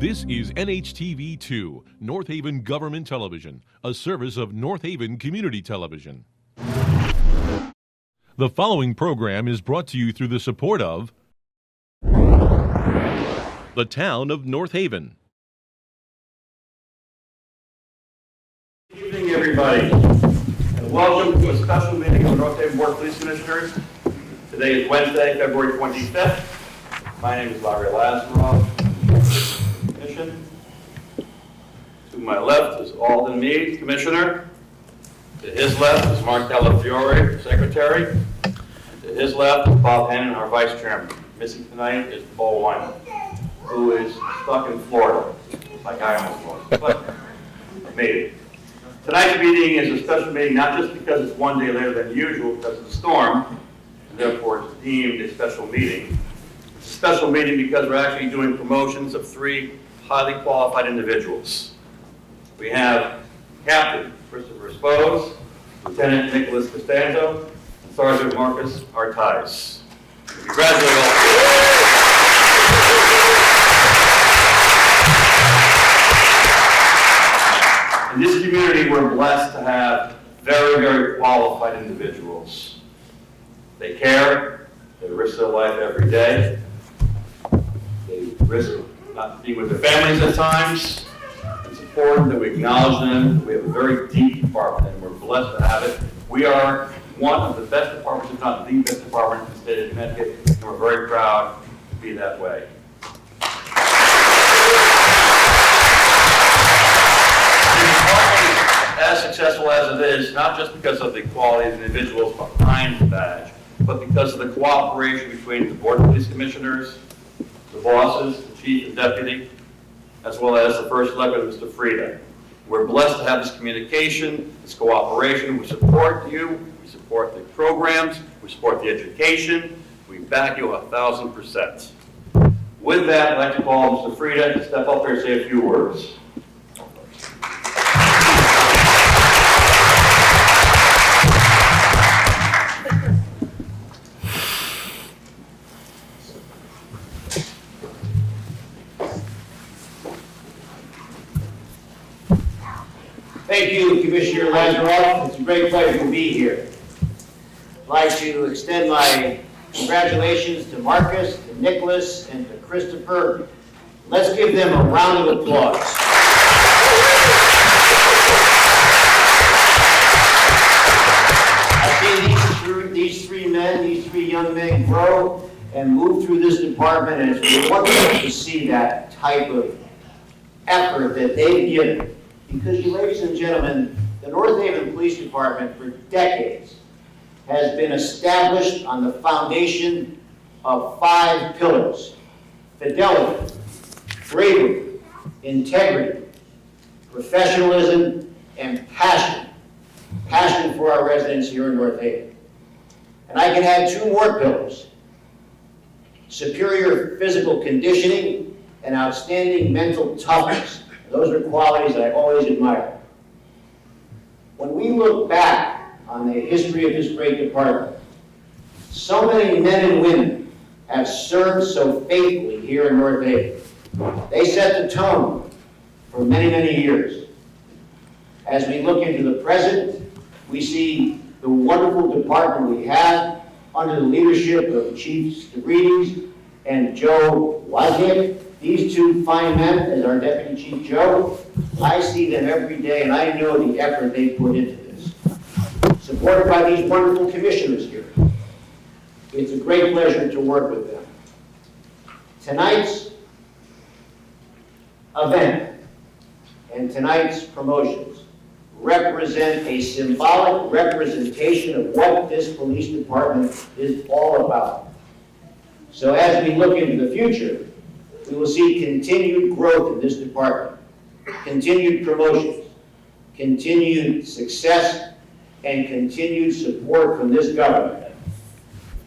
This is NHTV2, North Haven Government Television, a service of North Haven Community Television. The following program is brought to you through the support of the Town of North Haven. Good evening, everybody, and welcome to a special meeting of the North Haven Board of Police Commissioners. Today is Wednesday, February 25th. My name is Larry Lazaroff. To my left is Alden Mead, Commissioner. To his left is Mark Calafiore, Secretary. To his left is Bob Hannon, our Vice Chairman. Missing tonight is Paul Wyman, who is stuck in Florida, like I almost was, but made it. Tonight's meeting is a special meeting, not just because it's one day later than usual because of the storm, and therefore it's deemed a special meeting. It's a special meeting because we're actually doing promotions of three highly qualified individuals. We have Captain Christopher Spose, Lieutenant Nicholas Costanzo, and Sergeant Marcus Artais. Congratulate all. In this community, we're blessed to have very, very qualified individuals. They care, they risk their life every day, they risk not being with their families at times. It's important that we acknowledge them. We have a very deep department, and we're blessed to have it. We are one of the best departments, if not the best department in the state of Connecticut, and we're very proud to be that way. The department is as successful as it is, not just because of the quality of the individuals behind the badge, but because of the cooperation between the Board of Police Commissioners, the bosses, the chief and deputy, as well as the first selectman, Mr. Frieda. We're blessed to have this communication, this cooperation. We support you, we support the programs, we support the education, we back you 1,000%. With that, I'd like to call Mr. Frieda to step up there and say a few words. Thank you, Commissioner Lazaroff. It's a great pleasure to be here. I'd like to extend my congratulations to Marcus, to Nicholas, and to Christopher. Let's give them a round of applause. I've seen these three young men grow and move through this department, and it's wonderful to see that type of effort that they've given. Because you, ladies and gentlemen, the North Haven Police Department for decades has been established on the foundation of 5 pillars: fidelity, bravery, integrity, professionalism, and passion. Passion for our residents here in North Haven. And I can add 2 more pillars: superior physical conditioning and outstanding mental toughness. Those are qualities that I always admire. When we look back on the history of this great department, so many men and women have served so faithfully here in North Haven. They set the tone for many, many years. As we look into the present, we see the wonderful department we have under the leadership of Chief Stavridis and Joe Wozniak. These 2 fine men, as our Deputy Chief Joe, I see them every day, and I know the effort they put into this. Supported by these wonderful commissioners here. It's a great pleasure to work with them. Tonight's event and tonight's promotions represent a symbolic representation of what this police department is all about. So as we look into the future, we will see continued growth in this department, continued promotions, continued success, and continued support from this government.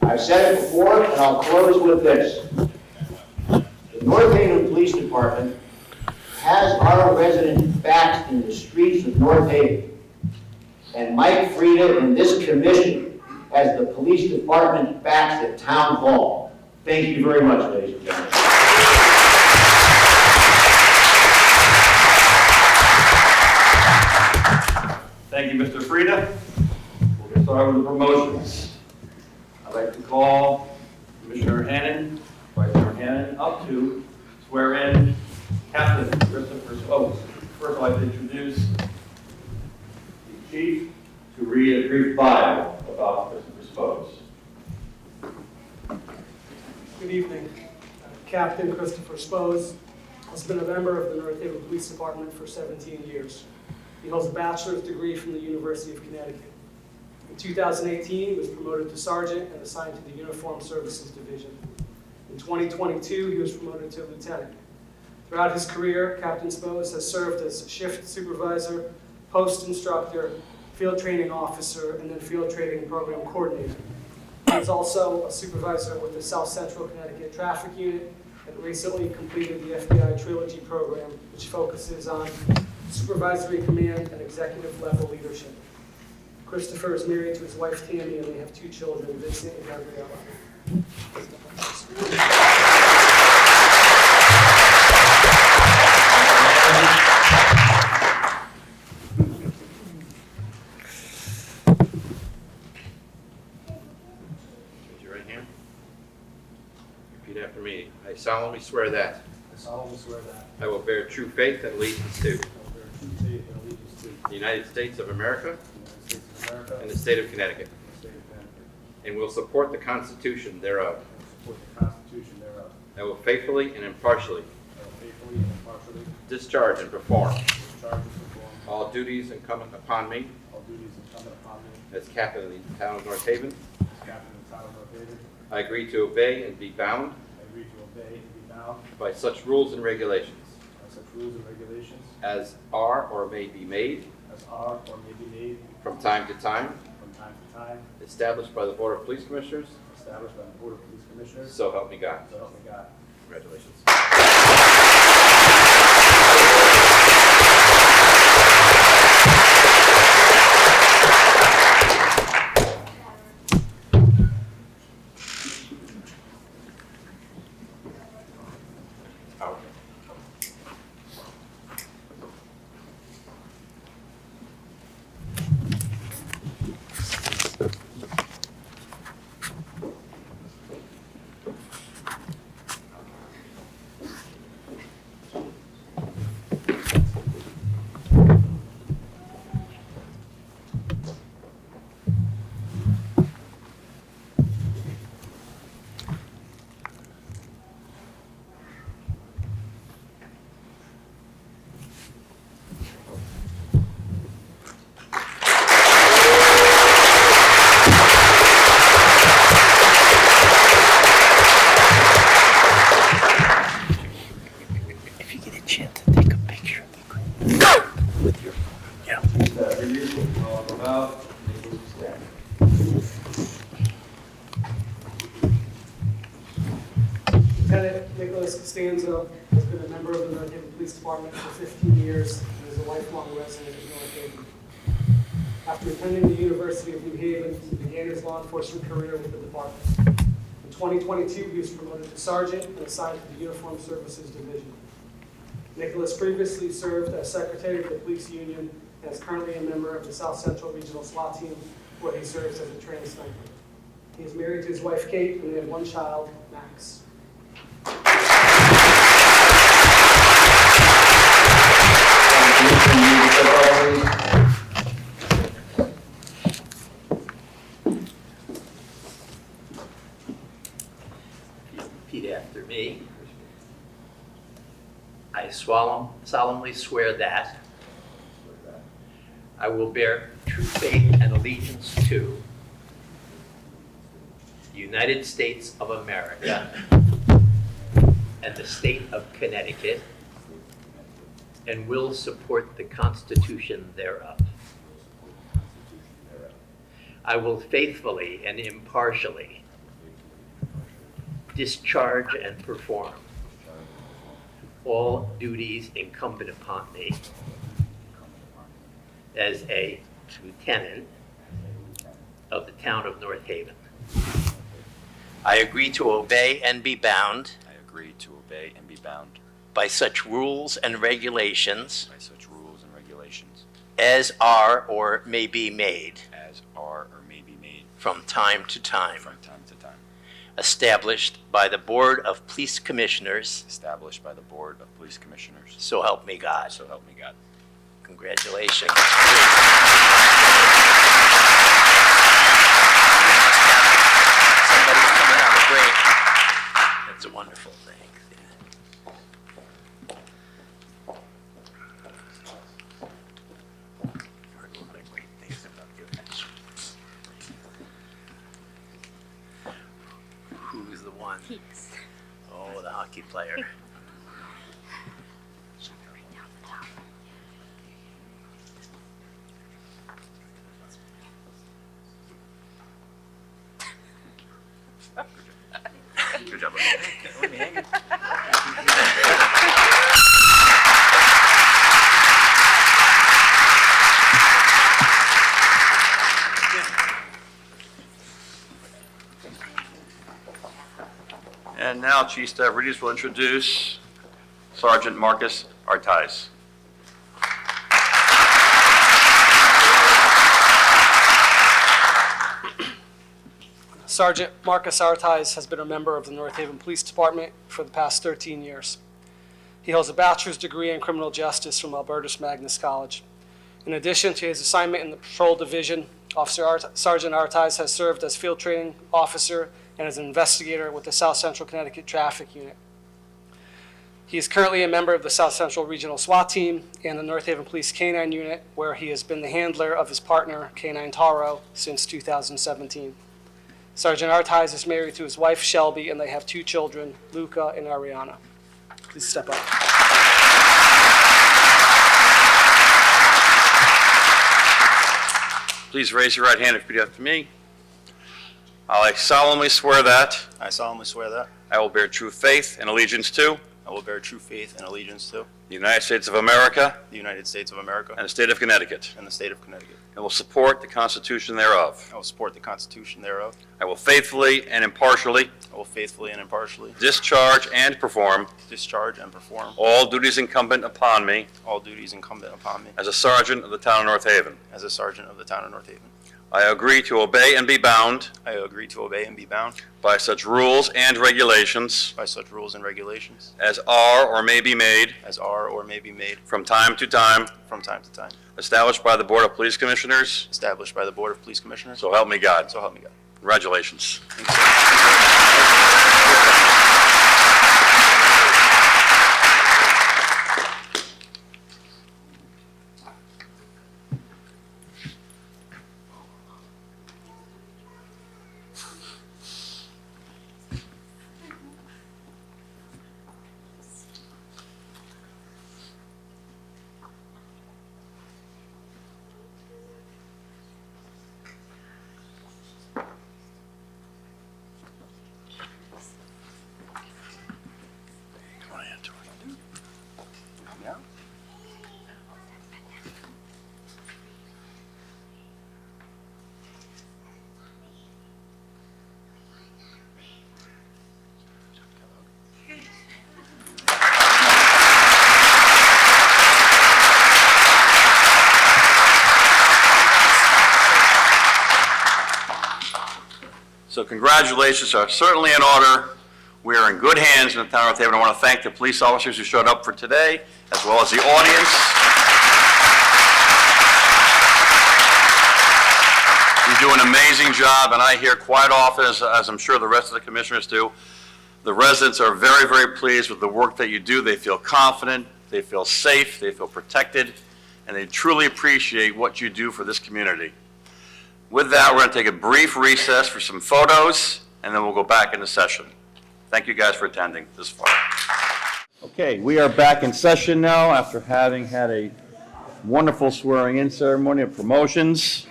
I've said it before, and I'll close with this. The North Haven Police Department has our residents back in the streets of North Haven. And Mike Frieda and this commission has the police department back at Town. Town Hall. Thank you very much, ladies and gentlemen. Thank you, Mr. Frieda. We'll get started with the promotions. I'd like to call Commissioner Hannon, Vice Chairman Hannon, up to swear in Captain Christopher Spokes. First, I'd like to introduce the Chief to read a brief bio about Christopher Spokes. Good evening. Captain Christopher Spokes has been a member of the North Haven Police Department for 17 years. He holds a bachelor's degree from the University of Connecticut. In 2018, he was promoted to sergeant and assigned to the Uniformed Services Division. In 2022, he was promoted to lieutenant. Throughout his career, Captain Spokes has served as shift supervisor, post instructor, field training officer, and then field training program coordinator. He is also a supervisor with the South Central Connecticut Traffic Unit and recently completed the FBI Trilogy program, which focuses on supervisory command and executive level leadership. Christopher is married to his wife Tammy, and they have 2 children, Vincent and Gabriella. Raise your right hand. Repeat after me. I solemnly swear that I solemnly swear that I will bear true faith and allegiance to I will bear true faith and allegiance to the United States of America the United States of America and the state of Connecticut, and the state of Connecticut, and will support the Constitution thereof. and support the Constitution thereof. I will faithfully and impartially I will faithfully and impartially discharge and perform discharge and perform all duties incumbent upon me all duties incumbent upon me as captain of the town of North Haven. as captain of the town of North Haven. I agree to obey and be bound I agree to obey and be bound by such rules and regulations by such rules and regulations as are or may be made as are or may be made from time to time from time to time established by the Board of Police Commissioners. established by the Board of Police Commissioners. So help me God. So help me God. Congratulations. If you get a chance to take a picture with your, yeah. Lieutenant Nicholas Costanzo has been a member of the North Haven Police Department for 15 years and is a lifelong resident of North Haven. After attending the University of New Haven, he began his law enforcement career with the department. In 2022, he was promoted to sergeant and assigned to the Uniformed Services Division. Nicholas previously served as secretary of the police union and is currently a member of the South Central Regional SWAT team, where he serves as a trained sniper. He is married to his wife Kate, and they have 1 child, Max. Repeat after me. I solemnly swear that I will bear true faith and allegiance to the United States of America and the state of Connecticut, and will support the Constitution thereof. I will faithfully and impartially discharge and perform all duties incumbent upon me as a lieutenant of the town of North Haven. I agree to obey and be bound I agree to obey and be bound by such rules and regulations by such rules and regulations as are or may be made as are or may be made from time to time, from time to time, established by the Board of Police Commissioners, established by the Board of Police Commissioners. so help me God. So help me God. Congratulations. Somebody's coming on the break. That's a wonderful thing. Heard a lot of great things about you, actually. Who's the one? Oh, the hockey player. Good job. Let me hang it. And now Chief Stavridis will introduce Sergeant Marcus Artais. Sergeant Marcus Artais has been a member of the North Haven Police Department for the past 13 years. He holds a bachelor's degree in criminal justice from Albertus Magnus College. In addition to his assignment in the Patrol Division, Sergeant Artais has served as field training officer and as an investigator with the South Central Connecticut Traffic Unit. He is currently a member of the South Central Regional SWAT Team and the North Haven Police K-9 Unit, where he has been the handler of his partner, K-9 Taro, since 2017. Sergeant Artais is married to his wife, Shelby, and they have 2 children, Luca and Ariana. Please step up. Please raise your right hand and repeat after me. I solemnly swear that I solemnly swear that I will bear true faith and allegiance to I will bear true faith and allegiance to the United States of America the United States of America and the state of Connecticut, and the state of Connecticut. and will support the Constitution thereof. I will support the Constitution thereof. I will faithfully and impartially I will faithfully and impartially discharge and perform discharge and perform all duties incumbent upon me all duties incumbent upon me as a sergeant of the town of North Haven. as a sergeant of the town of North Haven. I agree to obey and be bound I agree to obey and be bound by such rules and regulations by such rules and regulations as are or may be made as are or may be made from time to time, from time to time, established by the Board of Police Commissioners, established by the Board of Police Commissioners. so help me God. So help me God. Congratulations. Thank you, sir. So congratulations are certainly in order. We are in good hands in the town of North Haven. I want to thank the police officers who showed up for today, as well as the audience. You do an amazing job, and I hear quite often, as I'm sure the rest of the commissioners do, the residents are very, very pleased with the work that you do. They feel confident, they feel safe, they feel protected, and they truly appreciate what you do for this community. With that, we're going to take a brief recess for some photos, and then we'll go back into session. Thank you guys for attending this far. Okay, we are back in session now after having had a wonderful swearing-in ceremony of promotions.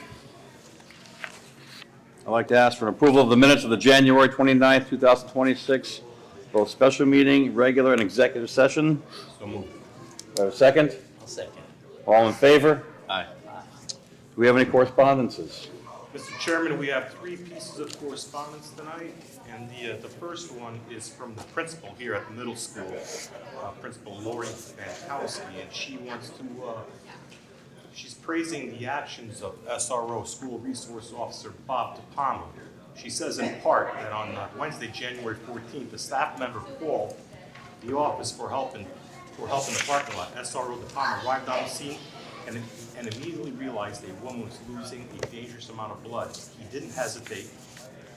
I'd like to ask for an approval of the minutes of the January 29th, 2026, both special meeting, regular, and executive session. So moved. Do I have a second? I'll second. All in favor? Aye. Do we have any correspondences? Mr. Chairman, we have 3 pieces of correspondence tonight, and the first one is from the principal here at the middle school, Principal Lori Bankowski, and she wants to She's praising the actions of SRO School Resource Officer Bob DePalma. She says in part that on Wednesday, January 14th, a staff member called the office for help in the parking lot. SRO DePalma arrived on the scene and immediately realized a woman was losing a dangerous amount of blood. He didn't hesitate.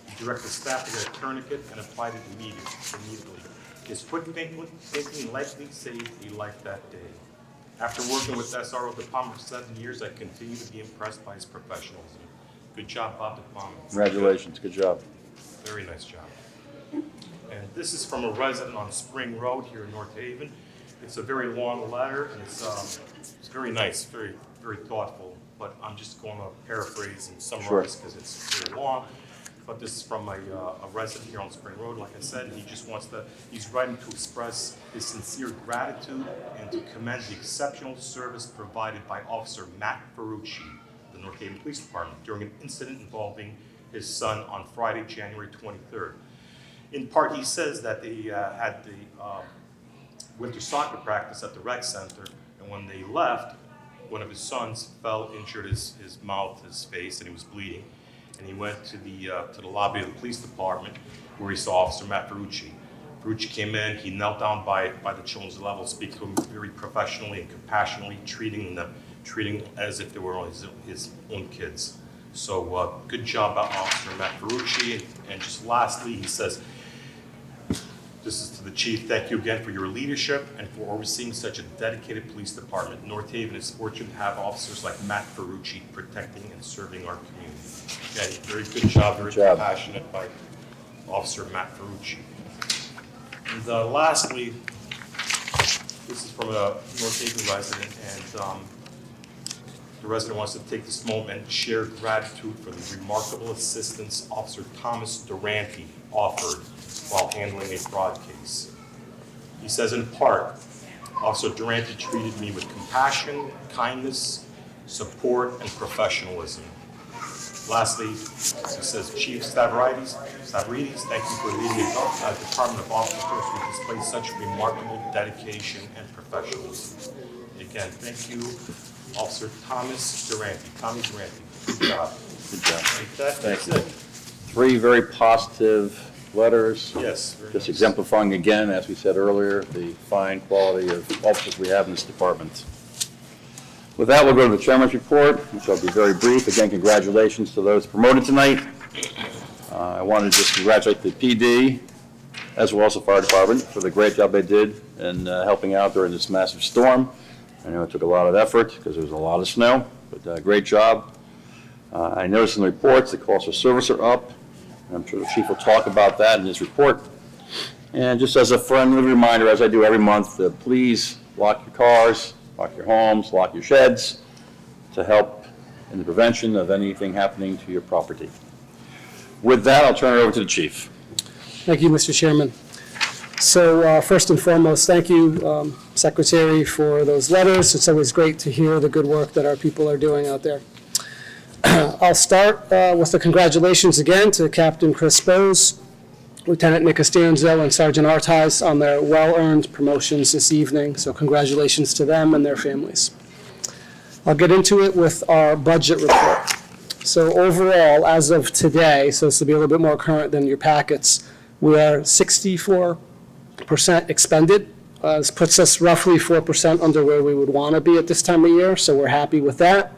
He directed staff to get a tourniquet and applied it immediately. His quick thinking likely saved a life that day. After working with SRO DePalma for 7 years, I continue to be impressed by his professionalism. Good job, Bob DePalma. Congratulations, good job. Very nice job. And this is from a resident on Spring Road here in North Haven. It's a very long letter, and it's very nice, very, very thoughtful, but I'm just going to paraphrase and summarize because it's very long. But this is from a resident here on Spring Road, like I said, and he just wants he's writing to express his sincere gratitude and to commend the exceptional service provided by Officer Matt Ferrucci, the North Haven Police Department, during an incident involving his son on Friday, January 23rd. In part, he says that they had the winter soccer practice at the rec center, and when they left, one of his sons fell, injured his mouth, his face, and he was bleeding. And he went to the lobby of the police department where he saw Officer Matt Ferrucci. Ferrucci came in, he knelt down by the children's level, speaking to them very professionally and compassionately, treating them as if they were his own kids. So good job, Officer Matt Ferrucci. And just lastly, he says, this is to the chief, thank you again for your leadership and for overseeing such a dedicated police department. North Haven is fortunate to have officers like Matt Ferrucci protecting and serving our community. Okay, very good job, very compassionate by Officer Matt Ferrucci. And lastly, this is from a North Haven resident, and the resident wants to take this moment and share gratitude for the remarkable assistance Officer Thomas Durante offered while handling a fraud case. He says, in part, Officer Durante treated me with compassion, kindness, support, and professionalism. Lastly, he says, Chief Stavridis, thank you for leading the Department of Officers who display such remarkable dedication and professionalism. Again, thank you, Officer Tommy Durante. Good job. Good job. That's it. 3 very positive letters. Yes. Very Just nice. exemplifying again, as we said earlier, the fine quality of officers we have in this department. With that, we'll go to the chairman's report, which will be very brief. Again, congratulations to those promoted tonight. I want to just congratulate the PD, as well as the fire department, for the great job they did in helping out during this massive storm. I know it took a lot of effort because there was a lot of snow, but great job. I noticed in the reports the costs of service are up. I'm sure the chief will talk about that in his report. And just as a friendly reminder, as I do every month, please lock your cars, lock your homes, lock your sheds to help in the prevention of anything happening to your property. With that, I'll turn it over to the chief. Thank you, Mr. Chairman. So first and foremost, thank you, Secretary, for those letters. It's always great to hear the good work that our people are doing out there. I'll start with the congratulations again to Captain Chris Spose, Lieutenant Nick Costanzo, and Sergeant Artiz on their well-earned promotions this evening. So congratulations to them and their families. I'll get into it with our budget report. So overall, as of today, so this will be a little bit more current than your packets, we are 64% expended. This puts us roughly 4% under where we would want to be at this time of year, so we're happy with that.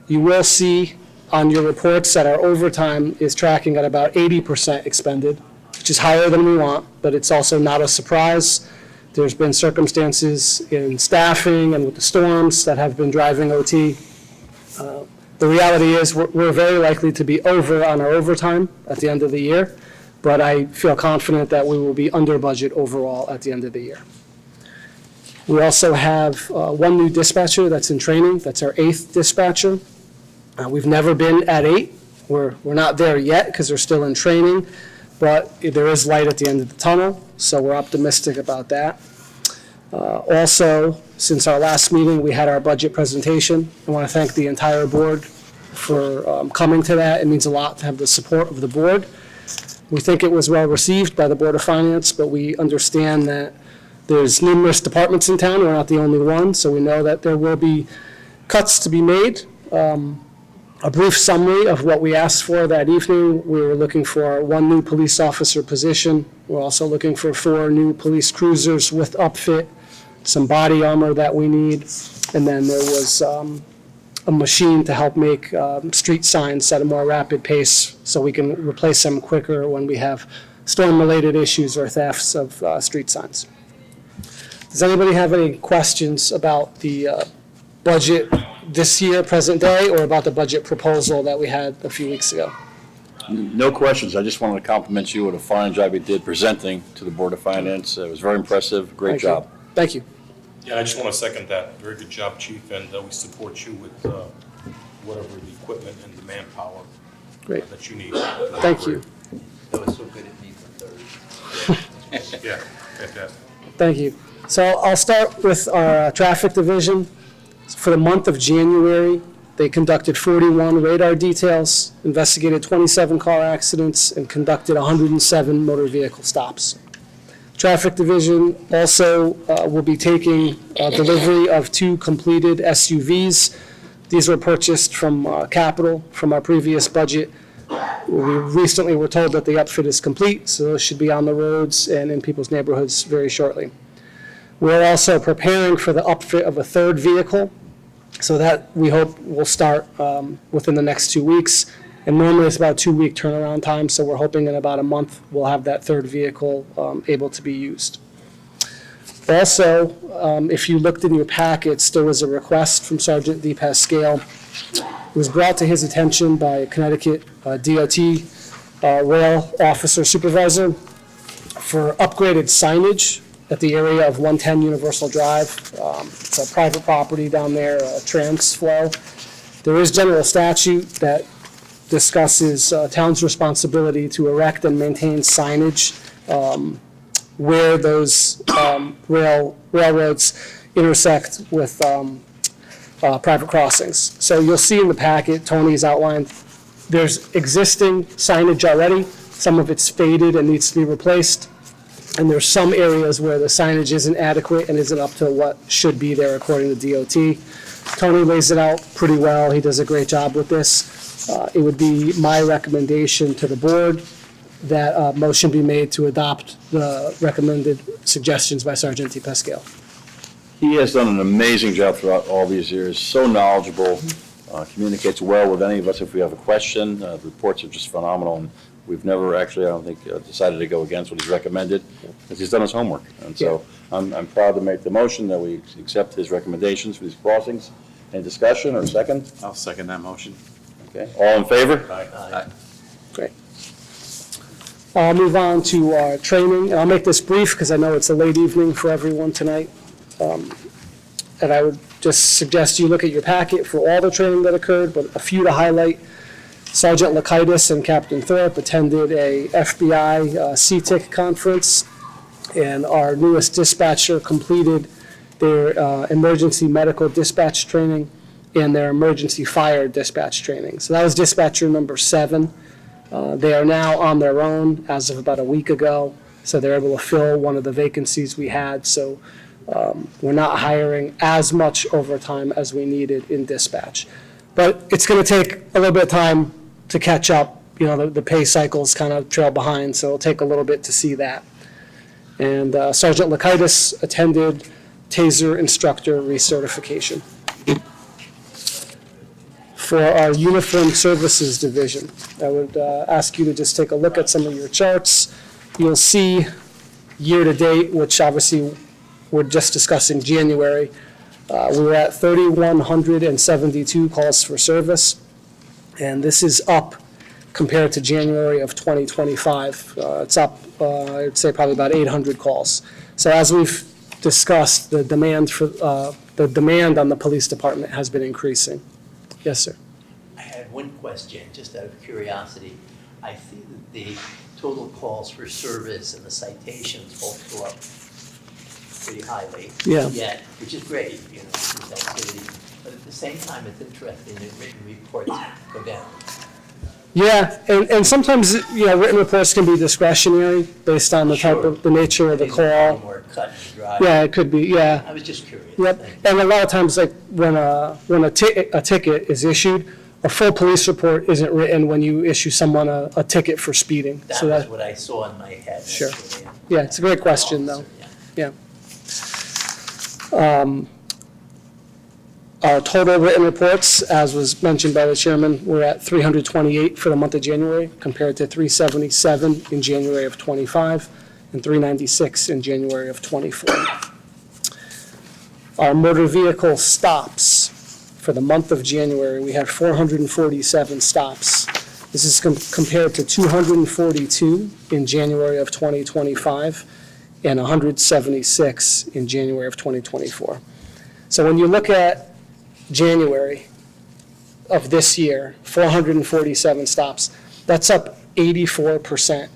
You will see on your reports that our overtime is tracking at about 80% expended, which is higher than we want, but it's also not a surprise. There's been circumstances in staffing and with the storms that have been driving OT. The reality is we're very likely to be over on our overtime at the end of the year, but I feel confident that we will be under budget overall at the end of the year. We also have one new dispatcher that's in training. That's our 8th dispatcher. We've never been at 8. We're not there yet because they're still in training, but there is light at the end of the tunnel, so we're optimistic about that. Also, since our last meeting, we had our budget presentation. I want to thank the entire board for coming to that. It means a lot to have the support of the board. We think it was well received by the Board of Finance, but we understand that there's numerous departments in town. We're not the only one, so we know that there will be cuts to be made. A brief summary of what we asked for that evening. We were looking for 1 new police officer position. We're also looking for 4 new police cruisers with upfit, some body armor that we need, and then there was a machine to help make street signs at a more rapid pace so we can replace them quicker when we have storm-related issues or thefts of street signs. Does anybody have any questions about the budget this year, present day, or about the budget proposal that we had a few weeks ago? No questions. I just wanted to compliment you on a fine job you did presenting to the Board of Finance. It was very impressive. Great Thank you. job. Thank you. Yeah, I just want to second that. Very good job, Chief, and we support you with whatever the equipment and the manpower Great. that you need. Thank you. That was so good at me for third. Yeah, fantastic. Thank you. So I'll start with our traffic division. For the month of January, they conducted 41 radar details, investigated 27 car accidents, and conducted 107 motor vehicle stops. Traffic division also will be taking delivery of 2 completed SUVs. These were purchased from Capital from our previous budget. We recently were told that the upfit is complete, so those should be on the roads and in people's neighborhoods very shortly. We're also preparing for the upfit of a 3rd vehicle, so that we hope will start within the next 2 weeks. And normally it's about a 2-week turnaround time, so we're hoping in about a month we'll have that 3rd vehicle able to be used. Also, if you looked in your packets, there was a request from Sergeant D. Pascal. It was brought to his attention by a Connecticut DOT rail officer supervisor for upgraded signage at the area of 110 Universal Drive. It's a private property down there, Transflow. There is general statute that discusses town's responsibility to erect and maintain signage where those railroads intersect with private crossings. So you'll see in the packet, Tony's outlined, there's existing signage already. Some of it's faded and needs to be replaced. And there's some areas where the signage isn't adequate and isn't up to what should be there according to DOT. Tony lays it out pretty well. He does a great job with this. It would be my recommendation to the board that a motion be made to adopt the recommended suggestions by Sergeant D. Pascal. He has done an amazing job throughout all these years, so knowledgeable, communicates well with any of us if we have a question. The reports are just phenomenal, and we've never actually, I don't think, decided to go against what he's recommended, because he's done his homework. And so I'm proud to make the motion that we accept his recommendations for these crossings. Any discussion or second? I'll second that motion. Okay, all in favor? Aye. Great. I'll move on to our training, and I'll make this brief because I know it's a late evening for everyone tonight. And I would just suggest you look at your packet for all the training that occurred, but a few to highlight. Sergeant Lakaitis and Captain Thorpe attended a FBI CTIC conference, and our newest dispatcher completed their emergency medical dispatch training and their emergency fire dispatch training. So that was dispatcher number 7. They are now on their own as of about a week ago, so they're able to fill one of the vacancies we had. So we're not hiring as much overtime as we needed in dispatch. But it's going to take a little bit of time to catch up. You know, the pay cycles kind of trail behind, so it'll take a little bit to see that. And Sergeant Lakaitis attended TASER instructor recertification. For our Uniform Services Division, I would ask you to just take a look at some of your charts. You'll see year-to-date, which obviously we're just discussing January, we were at 3,172 calls for service, and this is up compared to January of 2025. It's up, I'd say probably about 800 calls. So as we've discussed, the demand on the police department has been increasing. Yes, sir. I had one question, just out of curiosity. I see that the total calls for service and the citations both go up pretty highly. Yeah. Yet, which is great, you know, this is activity. But at the same time, it's interesting that written reports go down. Yeah, and sometimes, you know, written reports can be discretionary based on the type of, the nature of the call. More cut and dry. Yeah, it could be, yeah. I was just curious. Yep, and a lot of times, like, when a ticket is issued, a full police report isn't written when you issue someone a ticket for speeding. That So was what I saw in my head. Sure. That's what Yeah, it's a great question, though. Yeah. Yeah. Our total written reports, as was mentioned by the chairman, we're at 328 for the month of January, compared to 377 in January of '25 and 396 in January of '24. Our motor vehicle stops for the month of January, we had 447 stops. This is compared to 242 in January of 2025 and 176 in January of 2024. So when you look at January of this year, 447 stops, that's up 84%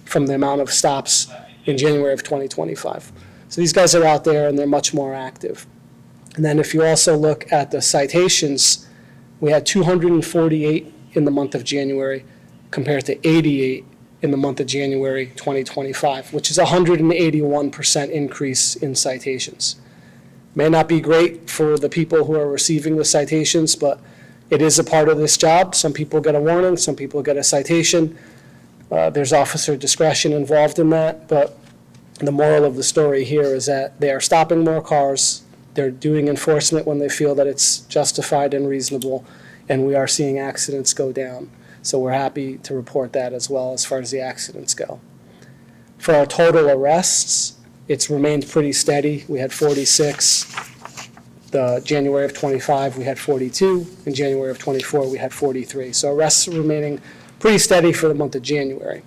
from the amount of stops in January of 2025. So these guys are out there and they're much more active. And then if you also look at the citations, we had 248 in the month of January compared to 88 in the month of January 2025, which is a 181% increase in citations. May not be great for the people who are receiving the citations, but it is a part of this job. Some people get a warning, some people get a citation. There's officer discretion involved in that, but the moral of the story here is that they are stopping more cars, they're doing enforcement when they feel that it's justified and reasonable, and we are seeing accidents go down. So we're happy to report that as well as far as the accidents go. For our total arrests, it's remained pretty steady. We had 46. The January of '25, we had 42. In January of '24, we had 43. So arrests are remaining pretty steady for the month of January.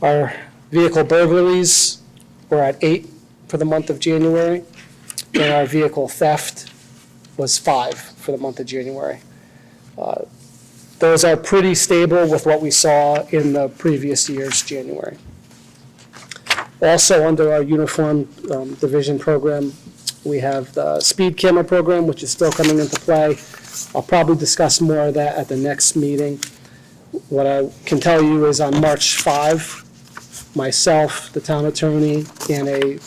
Our vehicle burglaries were at 8 for the month of January, and our vehicle theft was 5 for the month of January. Those are pretty stable with what we saw in the previous year's January. Also, under our uniform division program, we have the speed camera program, which is still coming into play. I'll probably discuss more of that at the next meeting. What I can tell you is on March 5, myself, the town attorney, and a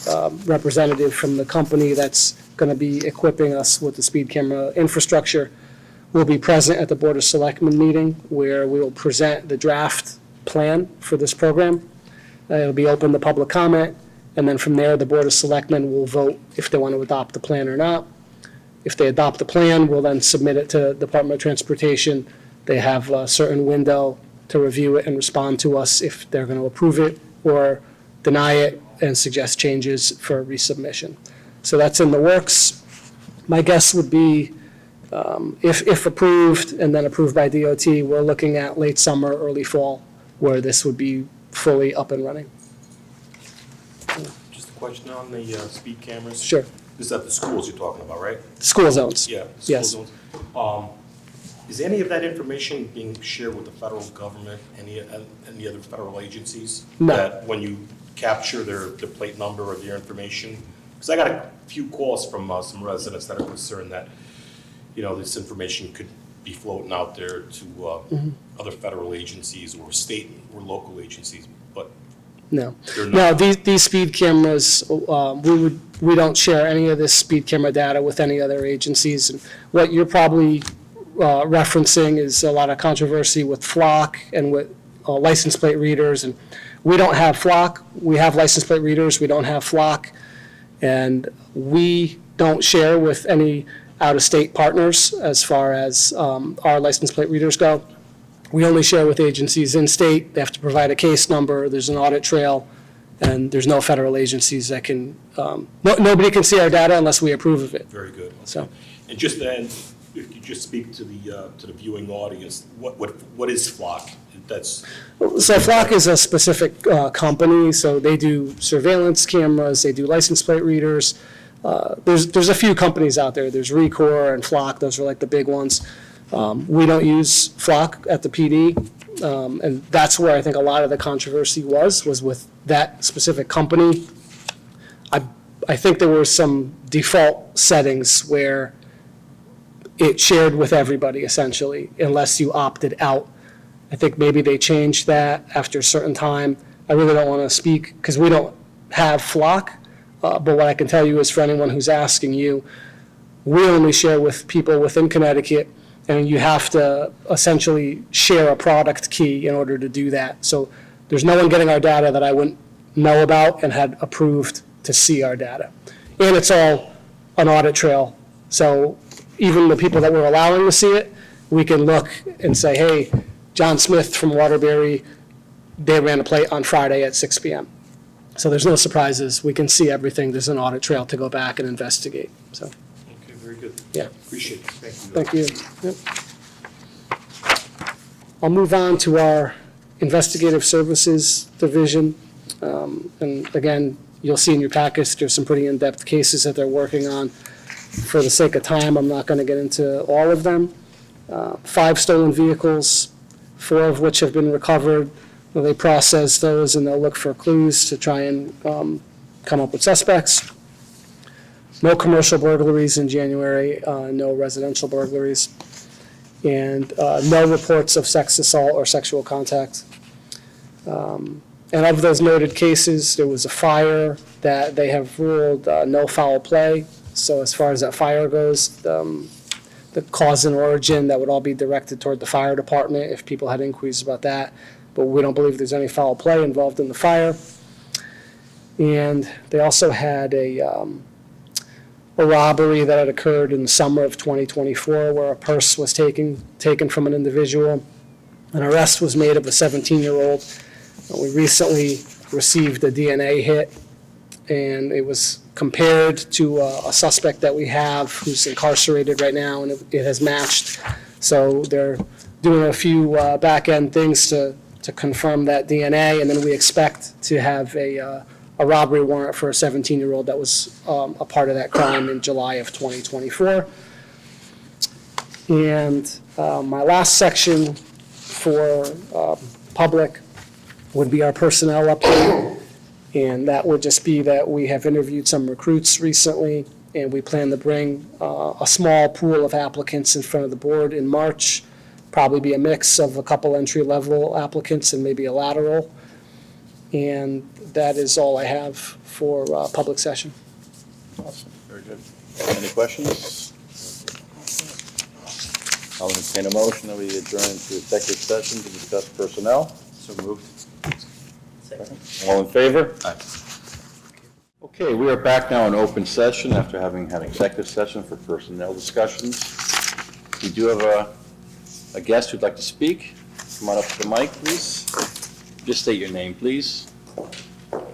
representative from the company that's going to be equipping us with the speed camera infrastructure will be present at the Board of Selectmen meeting, where we will present the draft plan for this program. It'll be open to public comment, and then from there, the Board of Selectmen will vote if they want to adopt the plan or not. If they adopt the plan, we'll then submit it to the Department of Transportation. They have a certain window to review it and respond to us if they're going to approve it or deny it and suggest changes for resubmission. So that's in the works. My guess would be, if approved and then approved by DOT, we're looking at late summer, early fall, where this would be fully up and running. Just a question on the speed cameras. Sure. This is at the schools you're talking about, right? School zones. Yeah. school Yes. zones. Is any of that information being shared with the federal government, any other federal agencies? No. That when you capture their plate number or their information? Because I got a few calls from some residents that are concerned that, this information could be floating out there to other federal agencies or state or local agencies, but No. they're No, not. these speed cameras, we don't share any of this speed camera data with any other agencies. And what you're probably referencing is a lot of controversy with Flock and with license plate readers. And we don't have Flock. We have license plate readers. We don't have Flock. And we don't share with any out-of-state partners as far as our license plate readers go. We only share with agencies in-state. They have to provide a case number. There's an audit trail, and there's no federal agencies that can, nobody can see our data unless we approve of it. Very good. So, And just then, if you just speak to the viewing audience, what is Flock? That's, so Flock is a specific company, so they do surveillance cameras, they do license plate readers. There's a few companies out there. There's Recor and Flock. Those are like the big ones. We don't use Flock at the PD, and that's where I think a lot of the controversy was with that specific company. I think there were some default settings where it shared with everybody essentially, unless you opted out. I think maybe they changed that after a certain time. I really don't want to speak because we don't have flock, but what I can tell you is for anyone who's asking you, we only share with people within Connecticut, and you have to essentially share a product key in order to do that. So there's no one getting our data that I wouldn't know about and had approved to see our data. And it's all an audit trail. So even the people that we're allowing to see it, we can look and say, hey, John Smith from Waterbury, they ran a plate on Friday at 6 p.m. So there's no surprises. We can see everything. There's an audit trail to go back and investigate. So, Okay, very good. yeah. Appreciate it. Thank you. Thank you. Yep. I'll move on to our Investigative Services Division. And again, you'll see in your package, there's some pretty in-depth cases that they're working on. For the sake of time, I'm not going to get into all of them. 5 stolen vehicles, 4 of which have been recovered. They process those and they'll look for clues to try and come up with suspects. No commercial burglaries in January, no residential burglaries, and no reports of sex assault or sexual contact. And of those noted cases, there was a fire that they have ruled no foul play. So as far as that fire goes, the cause and origin, that would all be directed toward the fire department if people had inquiries about that. But we don't believe there's any foul play involved in the fire. And they also had a robbery that had occurred in the summer of 2024 where a purse was taken from an individual. An arrest was made of a 17-year-old. We recently received a DNA hit, and it was compared to a suspect that we have who's incarcerated right now, and it has matched. So they're doing a few back-end things to confirm that DNA, and then we expect to have a robbery warrant for a 17-year-old that was a part of that crime in July of 2024. And my last section for public would be our personnel update. And that would just be that we have interviewed some recruits recently, and we plan to bring a small pool of applicants in front of the board in March. Probably be a mix of a couple entry-level applicants and maybe a lateral. And that is all I have for public session. Awesome, very good. Any questions? I'll entertain a motion that we adjourn to executive session to discuss personnel. So moved. All in favor? Aye. Okay, we are back now in open session after having had executive session for personnel discussions. We do have a guest who'd like to speak. Come on up to the mic, please. Just state your name, please. Can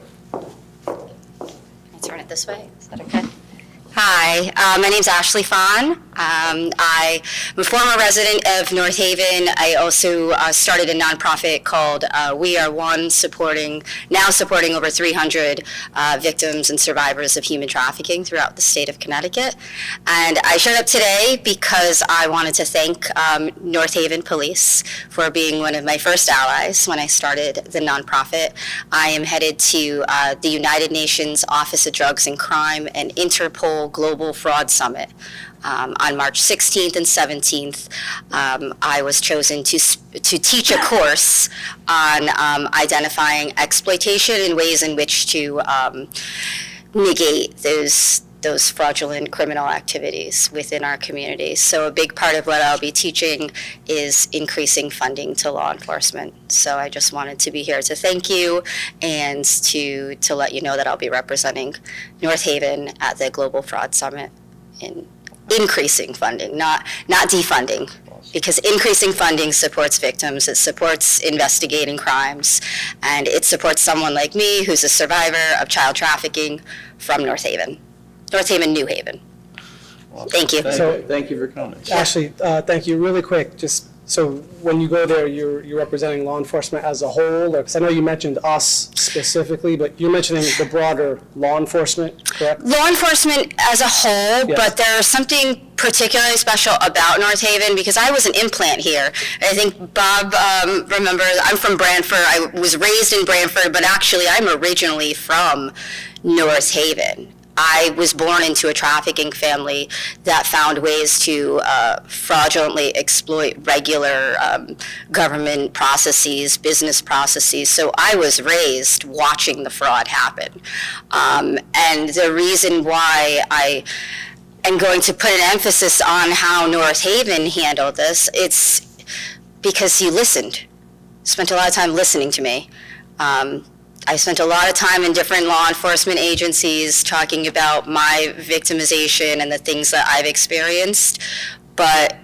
I turn it this way? Is that okay? Hi, my name's Ashley Fawn. I'm a former resident of North Haven. I also started a nonprofit called We Are One, supporting over 300 victims and survivors of human trafficking throughout the state of Connecticut. And I showed up today because I wanted to thank North Haven Police for being one of my first allies when I started the nonprofit. I am headed to the United Nations Office of Drugs and Crime and Interpol Global Fraud Summit. On March 16th and 17th, I was chosen to teach a course on identifying exploitation and ways in which to negate those fraudulent criminal activities within our communities. So a big part of what I'll be teaching is increasing funding to law enforcement. So I just wanted to be here to thank you and to let you know that I'll be representing North Haven at the Global Fraud Summit in increasing funding, not defunding. Because increasing funding supports victims, it supports investigating crimes, and it supports someone like me who's a survivor of child trafficking from North Haven, New Haven. Awesome. Thank you. Thank you for coming. Ashley, thank you. Really quick, just so when you go there, you're representing law enforcement as a whole, because I know you mentioned us specifically, but you're mentioning the broader law enforcement, correct? Law enforcement as a whole, Yes. but there's something particularly special about North Haven because I was an implant here. I think Bob remembers, I'm from Branford. I was raised in Branford, but actually I'm originally from North Haven. I was born into a trafficking family that found ways to fraudulently exploit regular government processes, business processes. So I was raised watching the fraud happen. And the reason why I am going to put an emphasis on how North Haven handled this, it's because he listened, spent a lot of time listening to me. I spent a lot of time in different law enforcement agencies talking about my victimization and the things that I've experienced. But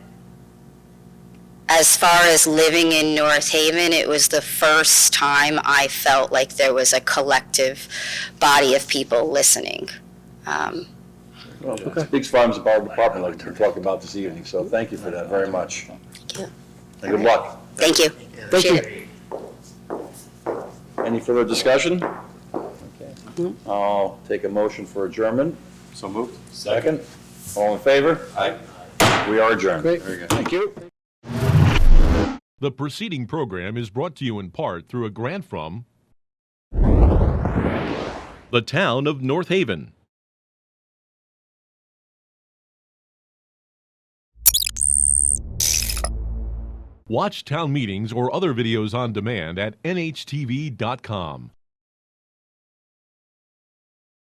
as far as living in North Haven, it was the first time I felt like there was a collective body of people listening. Well, speaks volumes about the department like we're talking about this evening, so thank you for that very much. Thank you. And good luck. Thank you. Appreciate it. Any further discussion? Okay. I'll take a motion for adjournment. So moved. Second. All in favor? Aye. We are adjourned. Very good. Thank you. The preceding program is brought to you in part through a grant from the town of North Haven. Watch town meetings or other videos on demand at nhtv.com.